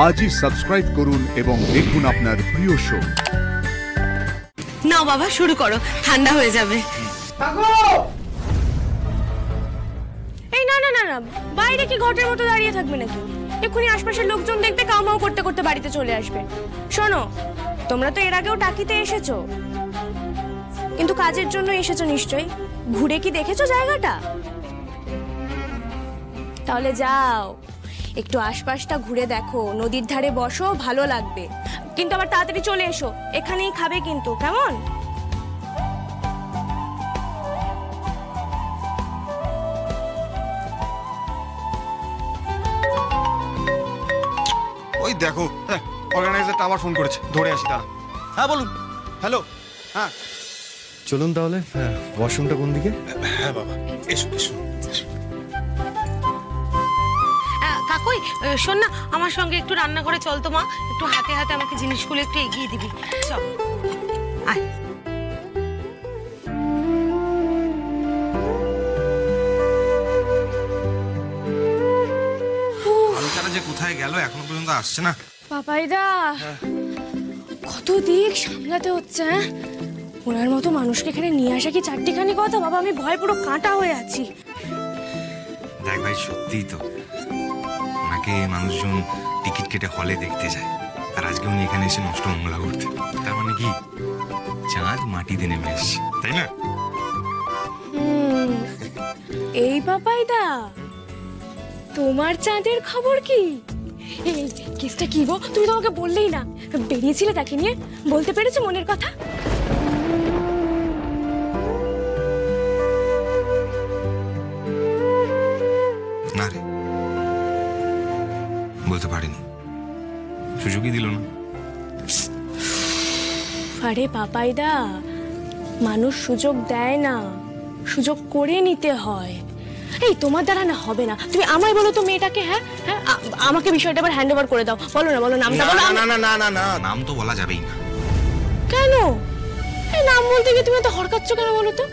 আজই সাবস্ক্রাইব করুন এবং দেখুন আপনার প্রিয় শো। নাও বাবা শুরু করো, ঠান্ডা হয়ে যাবে। এই না না না না, বাইরে কি ঘটের মতো দাঁড়িয়ে থাকবে নাকি? এক্ষুনি আশপাশের লোকজন দেখবে, কাউমাও করতে করতে বাড়িতে চলে আসবে। শোনো, তোমরা তো এর আগেও টাকিতে এসেছো, কিন্তু কাজের জন্য এসেছো নিশ্চয়ই। ঘুরে কি দেখেছো জায়গাটা? তাহলে যাও, একটু আশপাশটা ঘুরে দেখো, নদীর ধারে বসো, ভালো লাগবে। কিন্তু আবার তাড়াতাড়ি চলে এসো, এখানেই খাবে কিন্তু, কেমন? ওই দেখো, অর্গানাইজারটা আবার ফোন করেছে, ধরে আসি তারা। হ্যাঁ বলুন। হ্যালো। হ্যাঁ চলুন তাহলে। ওয়াশরুমটা কোন দিকে? হ্যাঁ বাবা, এসো এসো। কাকুই শোন না, আমার সঙ্গে একটু রান্না করে চল তো মা, একটু হাতে হাতে আমাকে জিনিসগুলো একটু এগিয়ে দিবি। চল আয়। আলুচারা যে কোথায় গেল এখনো পর্যন্ত আসছে না। পাপাইদা, কত দিক সামলাতে হচ্ছে। ওনার মতো মানুষকে এখানে নিয়ে আসা কি চারটিখানি কথা বাবা? আমি ভয় পুরো কাঁটা হয়ে আছি। দেখ ভাই, সত্যিই তো ওনাকে মানুষজন টিকিট কেটে হলে দেখতে যায়, আর আজকে উনি এখানে এসে নষ্ট মঙ্গলা করতে। তার মানে কি চাঁদ মাটিতে নেমে এসছে, তাই না? এই পাপাইদা, তোমার চাঁদের খবর কি? এই কেসটা কি গো? তুমি তো আমাকে বললেই না, বেরিয়েছিলে তাকে নিয়ে, বলতে পেরেছো মনের কথা? না রে, বলতে পারিনি, সুযোগই দিল না। আরে পাপাইদা, মানুষ সুযোগ দেয় না, সুযোগ করে নিতে হয়। এই তোমার দ্বারা না হবে না, তুমি আমায় বলো তো মেয়েটাকে। হ্যাঁ হ্যাঁ, আমাকে বিষয়টা আবার হ্যান্ড ওভার করে দাও। বলো না, বলো নামটা বলো। না না না না না, নাম তো বলা যাবেই না। কেন? এই নাম বলতে গিয়ে তুমি তো হড়কাচ্ছ কেন বলো তো?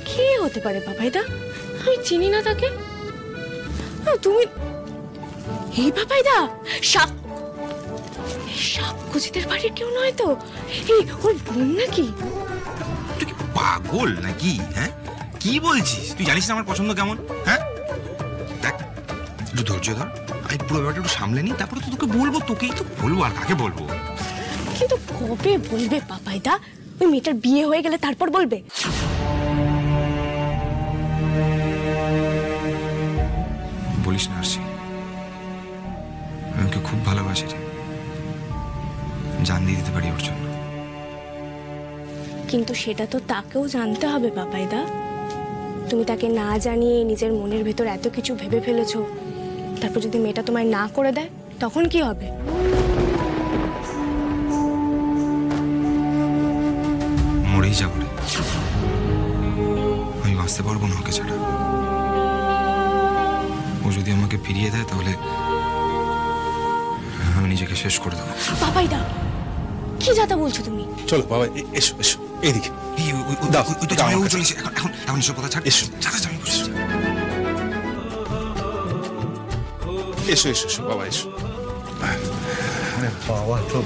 কে হতে পারে পাপাইদা? আমি চিনি না তাকে। তুমি এই পাপাইদা সাপকুজিদের বাড়ির কেউ নয় তো? এই ওর বোন নাকি? তুই কি পাগল নাকি? হ্যাঁ কি বলছিস? তুই জানিস না আমার পছন্দ কেমন? হ্যাঁ দেখ, একটু ধৈর্য ধর, আমি পুরো ব্যাপারটা একটু সামলে নি, তারপরে তো তোকে বলবো। তোকেই তো বলবো, আর কাকে বলবো? কিন্তু কবে বলবে পাপাইদা? ওই মেয়েটার বিয়ে হয়ে গেলে তারপর বলবে? বলিস না আরশি, আমি ওকে খুব ভালোবাসি রে, জান দিয়ে দিতে পারি ওর জন্য। কিন্তু সেটা তো তাকেও জানতে হবে পাপাইদা। তুমি তাকে না জানিয়ে নিজের মনের ভেতর এত কিছু ভেবে ফেলেছো, তারপর যদি মেয়েটা তোমায় না করে দেয় তখন কি হবে? মরেই যাবো রে, আমি বাঁচতে পারবো না ওকে ছাড়া। ও যদি আমাকে ফিরিয়ে দেয় তাহলে আমি নিজেকে শেষ করে দেবো। পাপাইদা, কি যাতা বলছো তুমি? চলো বাবা, এসো এসো এইদিকে। এখন এসব কথা ছাড়, এসো। এসো এসো এসো বাবা, এসো। বাবা তো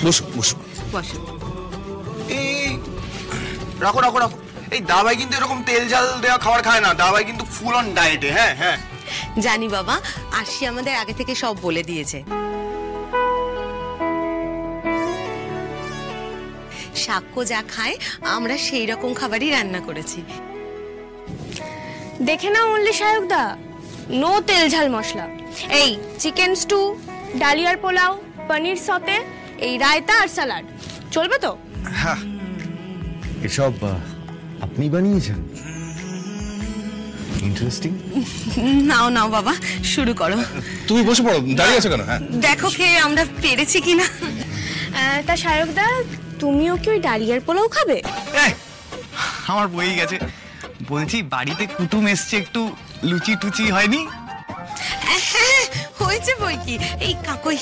বসো বসো। এই রাখো রাখো রাখো। এই দাবাই কিন্তু এরকম তেল ঝাল দেওয়া খাবার খায় না, দাবাই কিন্তু ফুল অন ডায়েটে। হ্যাঁ হ্যাঁ জানি বাবা, আরশি আমাদের আগে থেকে সব বলে দিয়েছে। সাক্ষ্য যা খায় আমরা সেই রকম খাবারই রান্না করেছি। দেখে নাও অনলি সায়কদা, নো তেল ঝাল মশলা। এই চিকেন স্টু, ডালিয়ার পোলাও, পনির সতে, এই রায়তা আর স্যালাড চলবে তো? হ্যাঁ। এসব আপনি বানিয়েছেন? ইন্টারেস্টিং। নাও নাও বাবা, শুরু করো। তুমি বসে পড়ো, দাঁড়িয়ে আছো কেন? হ্যাঁ দেখো খেয়ে আমরা পেরেছি কিনা। তা সায়কদা, তুমিও কি ওই ডালিয়ার পোলাও খাবে? আমার বই গেছে। বলছি বাড়িতে কুটুম এসছে, একটু লুচি টুচি হয়নি? হ্যাঁ হয়েছে বই কি। এই কাকুই,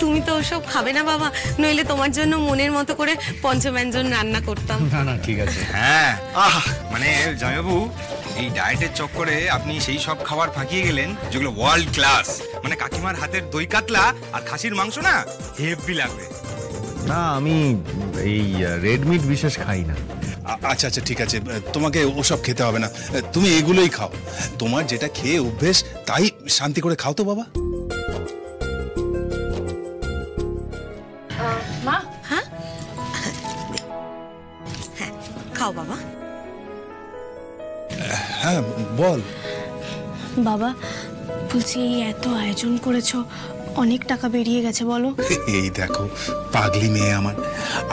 তুমি তো ওসব খাবে না বাবা, নইলে তোমার জন্য মনের মতো করে পঞ্চব্যঞ্জন রান্না করতাম। না না ঠিক আছে। হ্যাঁ মানে জামাইবাবু, এই ডায়েটের চক্করে আপনি সেই সব খাবার ফাঁকিয়ে গেলেন যেগুলো ওয়ার্ল্ড ক্লাস। মানে কাকিমার হাতের দই কাতলা আর খাসির মাংস না হেভি লাগবে। না, আমি এই রেড মিট বিশেষ খাই না। আচ্ছা আচ্ছা ঠিক আছে, তোমাকে ওসব খেতে হবে না, তুমি এগুলোই খাও। তোমার যেটা খেয়ে অভ্যেস তাই শান্তি করে খাও তো বাবা। মা, হ্যাঁ হ্যাঁ খাও বাবা। হ্যাঁ বল। বাবা বলছি এই এত আয়োজন করেছো, অনেক টাকা বেরিয়ে গেছে বলো। এই দেখো পাগলি মেয়ে আমার,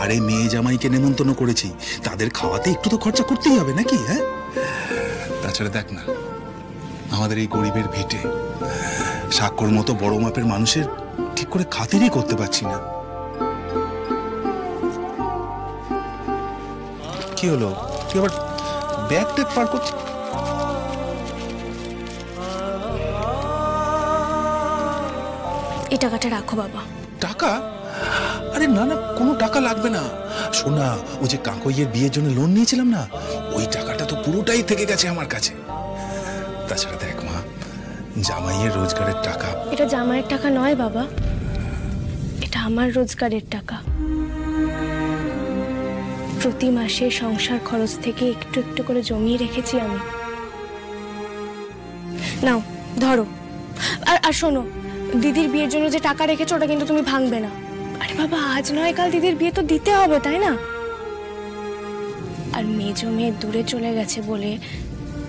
আরে মেয়ে জামাইকে নেমন্তন্ন করেছি, তাদের খাওয়াতে একটু তো খরচা করতেই হবে নাকি? হ্যাঁ, তাছাড়া দেখ না আমাদের এই গরিবের ভিটে স্বাক্ষর মতো বড় মাপের মানুষের ঠিক করে খাতিরই করতে পারছি না। কি হলো, তুই আবার ব্যাগ ট্যাগ পার করছিস? এই টাকাটা রাখো বাবা। টাকা? আরে না না, কোনো টাকা লাগবে না। শোনা, ও যে কাকইয়ের বিয়ের জন্য লোন নিয়েছিলাম না, ওই টাকাটা তো পুরোটাই থেকে গেছে আমার কাছে। তাছাড়া দেখ মা, জামাইয়ের রোজগারের টাকা। এটা জামাইয়ের টাকা নয় বাবা, এটা আমার রোজগারের টাকা। প্রতি মাসে সংসার খরচ থেকে একটু একটু করে জমিয়ে রেখেছি আমি। নাও ধরো। আর শোনো, দিদির বিয়ের জন্য যে টাকা রেখেছো ওটা কিন্তু তুমি ভাঙবে না। আরে বাবা, আজ নয় কাল দিদির বিয়ে তো দিতে হবে, তাই না? আর মেজো মেয়ে দূরে চলে গেছে বলে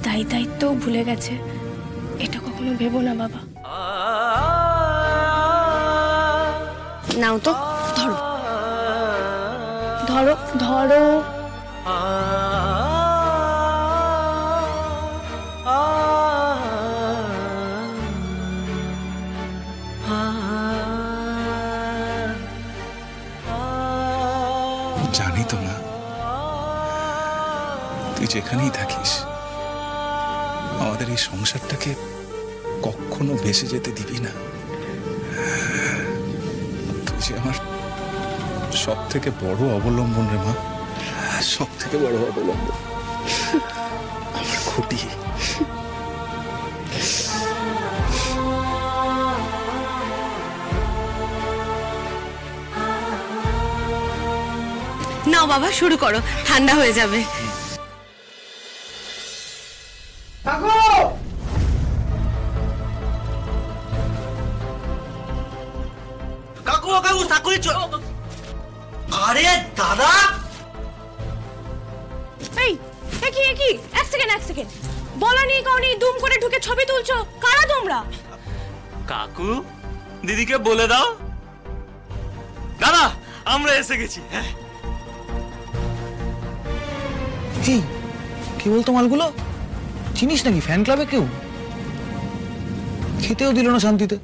তাই দায়িত্বও ভুলে গেছে, এটা কখনো ভেবো না বাবা। নাও তো, ধরো ধরো ধরো। জানি তো মা, তুই যেখানেই থাকিস আমাদের এই সংসারটাকে কখনো ভেসে যেতে দিবি না। তুই যে আমার সব থেকে বড় অবলম্বন রে মা, সব থেকে বড় অবলম্বন, আমার খুঁটি। নাও বাবা শুরু করো, ঠান্ডা হয়ে যাবে। কাকু কাকু চাকরি আরে দাদা, এই একই এক সেকেন্ড, বলা নেই কাউনি দুম করে ঢুকে ছবি তুলছো, কারা তোমরা? কাকু দিদিকে বলে দাও দাদা আমরা এসে গেছি। এই কি বলতো মালগুলো চিনিস নাকি? ফ্যান ক্লাবে কেউ খেতেও দিল না শান্তিতে।